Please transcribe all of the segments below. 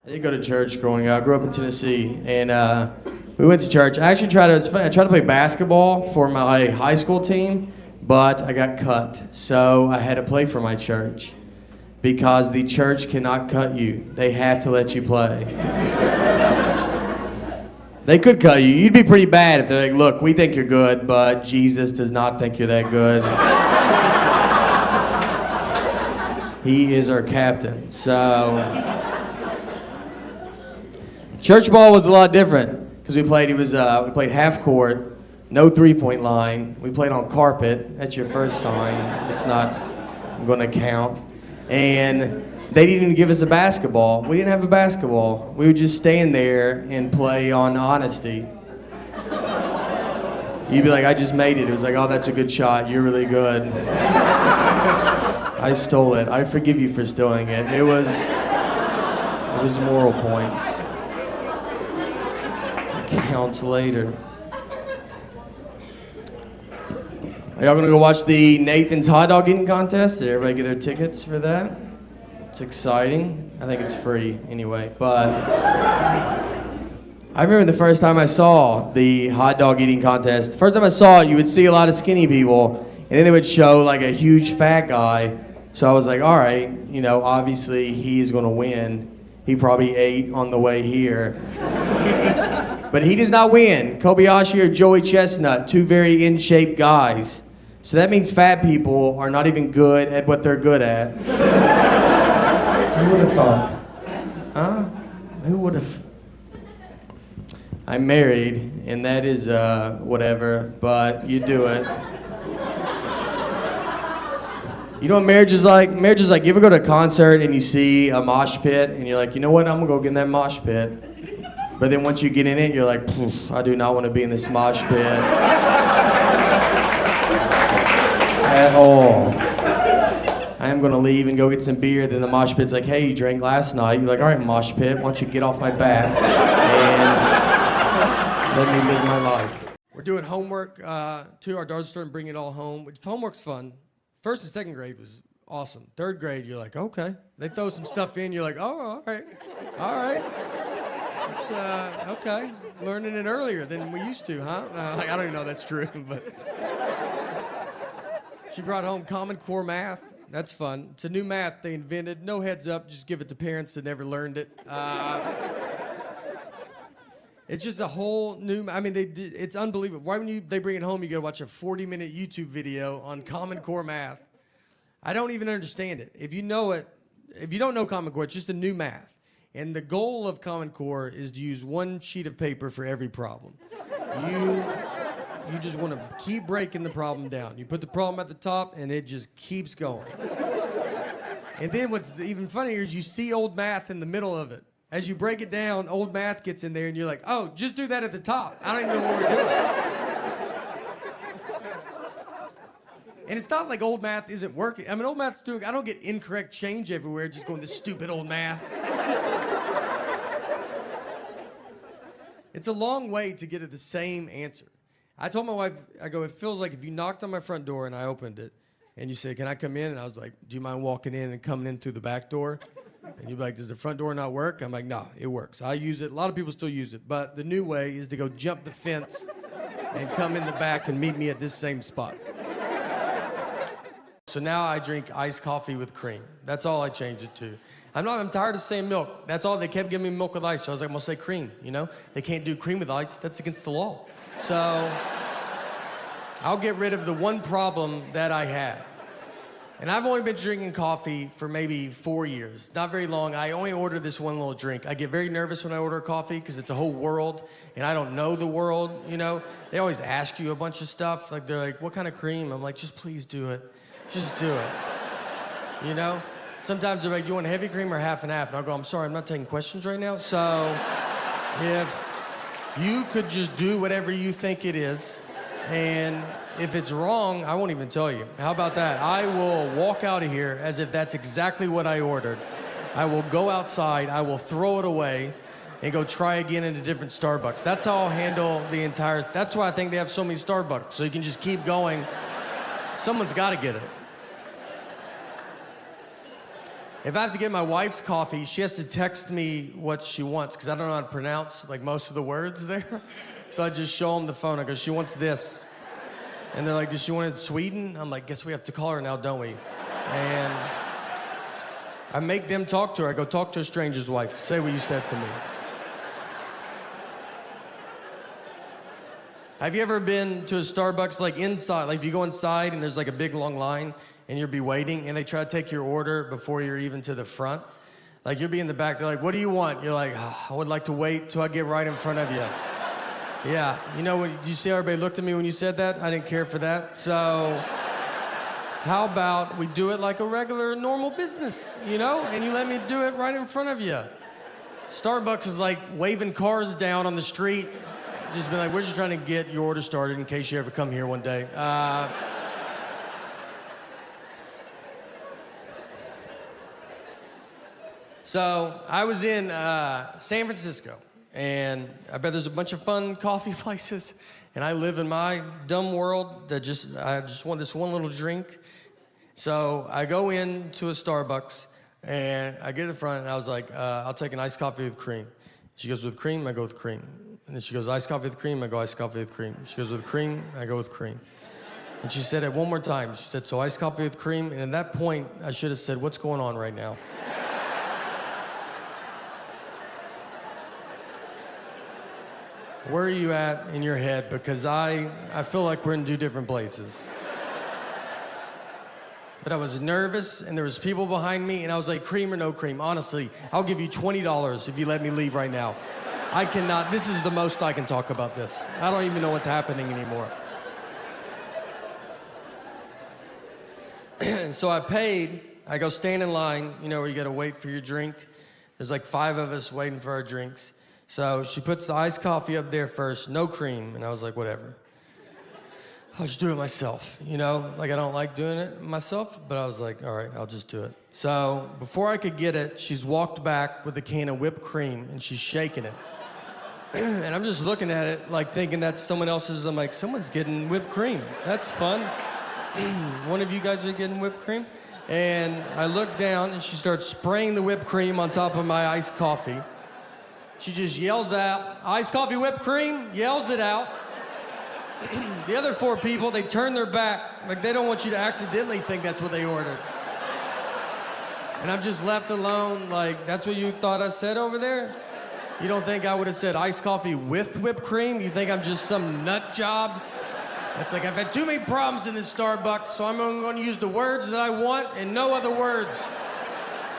I did go to church growing up. I grew up in Tennessee, and we went to church. I actually tried to. It's funny, I tried to play basketball for my high school team, but I got cut. So I had to play for my church because the church cannot cut you. They have to let you play. They could cut you. You'd be pretty bad if they're like, "Look, we think you're good, but Jesus does not think you're that good. He is our captain." So. Church ball was a lot different because we played half court, no three-point line. We played on carpet. That's your first sign. It's not going to count. And they didn't even give us a basketball. We didn't have a basketball. We would just stand there and play on honesty. You'd be like, "I just made it." It was like, "Oh, that's a good shot. You're really good." I stole it. I forgive you for stealing it. It was moral points. Counts later. Are y'all gonna go watch the Nathan's hot dog eating contest? Did everybody get their tickets for that? It's exciting. I think it's free anyway, but I remember the first time I saw the hot dog eating contest. The first time I saw it, you would see a lot of skinny people, and then they would show like a huge fat guy. So I was like, all right, obviously he is gonna win. He probably ate on the way here. But he does not win. Kobayashi or Joey Chestnut, two very in-shape guys. So that means fat people are not even good at what they're good at. Who would have thought? Huh? Who would have? I'm married, and that is whatever, but you do it. You know what marriage is like? Marriage is like, you ever go to a concert and you see a mosh pit, and you're like, you know what, I'm gonna go get in that mosh pit. But then once you get in it, you're like, I do not want to be in this mosh pit at all. I am going to leave and go get some beer. Then the mosh pit's like, hey, you drank last night. You're like, all right, mosh pit, why don't you get off my back and let me live my life. We're doing homework too. Our daughters starting to bring it all home. Homework's fun. First and second grade was awesome. Third grade, you're like, okay. They throw some stuff in, you're like, oh, all right. It's, okay, learning it earlier than we used to, huh? I don't even know if that's true, but. She brought home Common Core math. That's fun. It's a new math they invented. No heads up, just give it to parents that never learned it. It's just a whole new, it's unbelievable. Why when they bring it home, you gotta watch a 40-minute YouTube video on Common Core math. I don't even understand it. If you don't know Common Core, it's just a new math. And the goal of Common Core is to use one sheet of paper for every problem. You just want to keep breaking the problem down. You put the problem at the top, and it just keeps going. And then what's even funnier is you see old math in the middle of it. As you break it down, old math gets in there, and you're like, oh, just do that at the top. I don't even know what we're doing. And it's not like old math isn't working. Old math's doing, I don't get incorrect change everywhere just going, this stupid old math. It's a long way to get at the same answer. I told my wife, I go, it feels like if you knocked on my front door and I opened it, and you say, can I come in? And I was like, do you mind walking in and coming in through the back door? And you'd be like, does the front door not work? I'm like, no, it works. I use it. A lot of people still use it. But the new way is to go jump the fence and come in the back and meet me at this same spot. So now I drink iced coffee with cream. That's all I changed it to. I'm tired of saying milk. That's all. They kept giving me milk with ice. So I was like, I'm gonna say cream, They can't do cream with ice. That's against the law. So I'll get rid of the one problem that I had. And I've only been drinking coffee for maybe 4 years. Not very long. I only order this one little drink. I get very nervous when I order coffee because it's a whole world, and I don't know the world, They always ask you a bunch of stuff. Like, they're like, what kind of cream? I'm like, just please do it. Just do it. Sometimes they're like, do you want heavy cream or half and half? And I'll go, I'm sorry, I'm not taking questions right now. So if you could just do whatever you think it is, and if it's wrong, I won't even tell you. How about that? I will walk out of here as if that's exactly what I ordered. I will go outside, I will throw it away, and go try again in a different Starbucks. That's how I'll handle that's why I think they have so many Starbucks, so you can just keep going. Someone's got to get it. If I have to get my wife's coffee, she has to text me what she wants because I don't know how to pronounce like most of the words there. So I just show them the phone. I go, she wants this. And they're like, does she want it in Sweden? I'm like, guess we have to call her now, don't we? And I make them talk to her. I go, talk to a stranger's wife. Say what you said to me. Have you ever been to a Starbucks, like inside, like if you go inside and there's like a big long line and you'll be waiting and they try to take your order before you're even to the front? Like you'll be in the back, they're like, what do you want? You're like, oh, I would like to wait till I get right in front of you. Yeah, you know what, did you see how everybody looked at me when you said that? I didn't care for that. So how about we do it like a regular, normal business, you know? And you let me do it right in front of you. Starbucks is like waving cars down on the street. Just been like, we're just trying to get your order started in case you ever come here one day. So I was in San Francisco, and I bet there's a bunch of fun coffee places, and I live in my dumb world that I just want this one little drink. So I go into a Starbucks, and I get to the front, and I was like, I'll take an iced coffee with cream. She goes, with cream? I go with cream. And then she goes, iced coffee with cream? I go, iced coffee with cream. She goes, with cream? I go with cream. And she said it one more time. She said, so iced coffee with cream? And at that point, I should have said, what's going on right now? Where are you at in your head? Because I feel like we're in two different places. But I was nervous, and there was people behind me, and I was like, cream or no cream? Honestly, I'll give you $20 if you let me leave right now. I cannot, this is the most I can talk about this. I don't even know what's happening anymore. So I paid, I go stand in line, you know, where you gotta wait for your drink. There's like 5 of us waiting for our drinks. So she puts the iced coffee up there first, no cream, and I was like, whatever. I'll just do it myself, you know? Like, I don't like doing it myself, but I was like, all right, I'll just do it. So before I could get it, she's walked back with a can of whipped cream, and she's shaking it. And I'm just looking at it, like, thinking that's someone else's. I'm like, someone's getting whipped cream. That's fun. One of you guys are getting whipped cream? And I look down, and she starts spraying the whipped cream on top of my iced coffee. She just yells out, iced coffee, whipped cream, yells it out. The other 4 people, they turn their back, like they don't want you to accidentally think that's what they ordered. And I'm just left alone, like, that's what you thought I said over there? You don't think I would have said iced coffee with whipped cream? You think I'm just some nut job? It's like, I've had too many problems in this Starbucks, so I'm going to use the words that I want and no other words.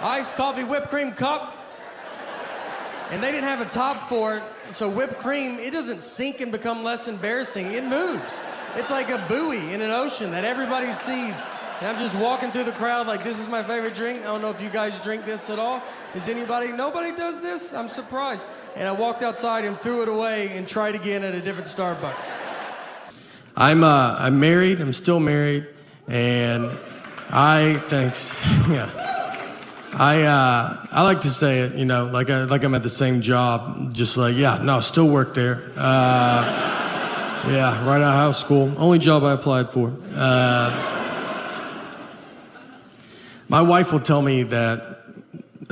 Iced coffee, whipped cream cup. And they didn't have a top for it, so whipped cream, it doesn't sink and become less embarrassing. It moves. It's like a buoy in an ocean that everybody sees. And I'm just walking through the crowd like, this is my favorite drink. I don't know if you guys drink this at all. Does anybody? Nobody does this? I'm surprised. And I walked outside and threw it away and tried again at a different Starbucks. I'm married. I'm still married. And thanks. Yeah. I like to say it, you know, like I'm at the same job, just like, yeah, no, still work there. Yeah, right out of high school. Only job I applied for. My wife will tell me that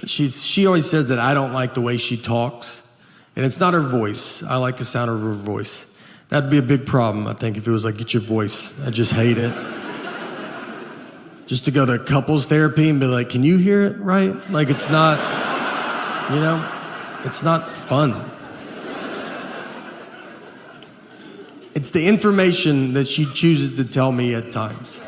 she always says that I don't like the way she talks, and it's not her voice. I like the sound of her voice. That'd be a big problem, I think, if it was like, get your voice. I just hate it. Just to go to couples therapy and be like, can you hear it right? Like, it's not, you know, it's not fun. It's the information that she chooses to tell me at times.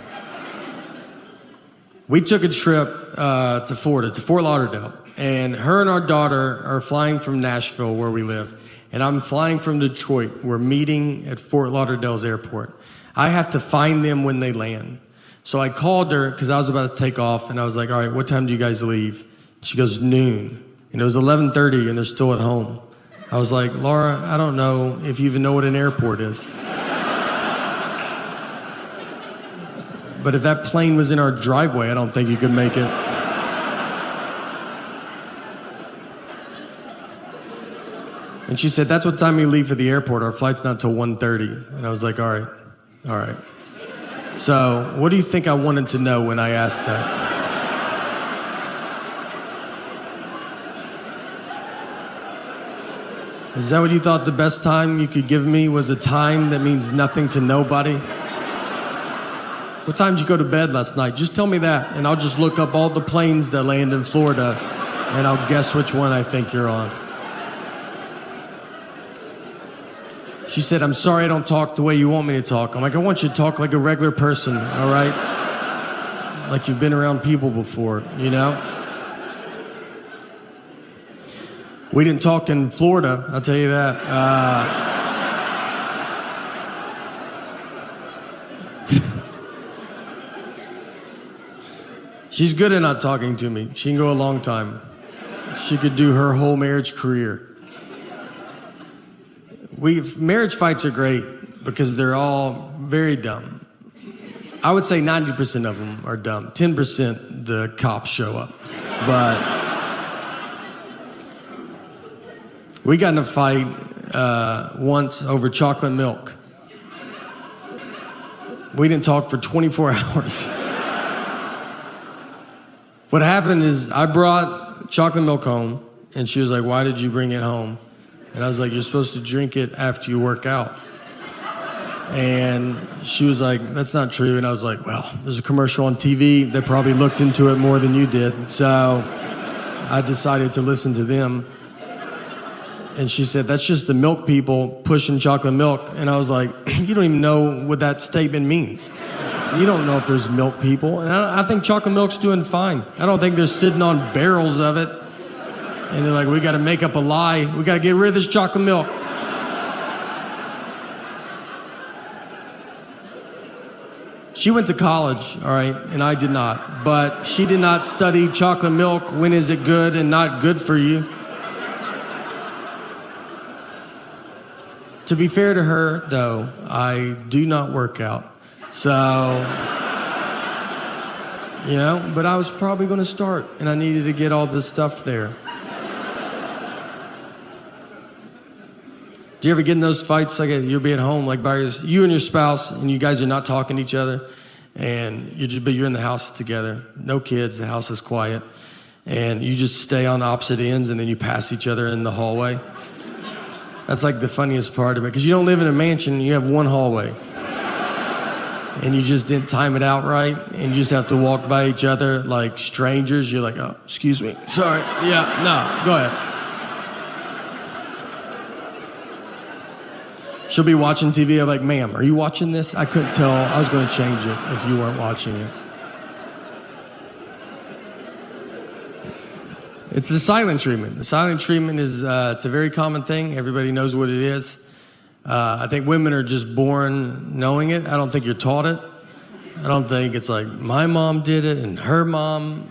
We took a trip to Florida, to Fort Lauderdale, and her and our daughter are flying from Nashville, where we live, and I'm flying from Detroit. We're meeting at Fort Lauderdale's airport. I have to find them when they land. So I called her because I was about to take off, and I was like, all right, what time do you guys leave? She goes, noon. And it was 11:30, and they're still at home. I was like, Laura, I don't know if you even know what an airport is. But if that plane was in our driveway, I don't think you could make it. And she said, that's what time we leave for the airport. Our flight's not till 1:30. And I was like, all right. So what do you think I wanted to know when I asked that? Is that what you thought the best time you could give me was a time that means nothing to nobody? What time did you go to bed last night? Just tell me that, and I'll just look up all the planes that land in Florida, and I'll guess which one I think you're on. She said, I'm sorry I don't talk the way you want me to talk. I'm like, I want you to talk like a regular person, all right? Like you've been around people before, you know? We didn't talk in Florida, I'll tell you that. She's good at not talking to me. She can go a long time. She could do her whole marriage career. Marriage fights are great because they're all very dumb. I would say 90% of them are dumb. 10% the cops show up. But we got in a fight once over chocolate milk. We didn't talk for 24 hours. What happened is I brought chocolate milk home, and she was like, why did you bring it home? And I was like, you're supposed to drink it after you work out. And she was like, that's not true. And I was like, well, there's a commercial on TV that probably looked into it more than you did. So I decided to listen to them. And she said, that's just the milk people pushing chocolate milk. And I was like, you don't even know what that statement means. You don't know if there's milk people. And I think chocolate milk's doing fine. I don't think they're sitting on barrels of it. And they're like, we got to make up a lie. We got to get rid of this chocolate milk. She went to college, all right, and I did not. But she did not study chocolate milk. When is it good and not good for you? To be fair to her, though, I do not work out. So, you know, but I was probably going to start, and I needed to get all this stuff there. Do you ever get in those fights, like you'll be at home, like you and your spouse, and you guys are not talking to each other, and but you're in the house together, no kids, the house is quiet, and you just stay on opposite ends, and then you pass each other in the hallway? That's like the funniest part of it, because you don't live in a mansion, you have one hallway. And you just didn't time it out right, and you just have to walk by each other like strangers. You're like, oh, excuse me, sorry, yeah, no, go ahead. She'll be watching TV, I'm like, ma'am, are you watching this? I couldn't tell, I was gonna change it if you weren't watching it. It's the silent treatment. The silent treatment is, it's a very common thing. Everybody knows what it is. I think women are just born knowing it. I don't think you're taught it. I don't think it's like, my mom did it and her mom.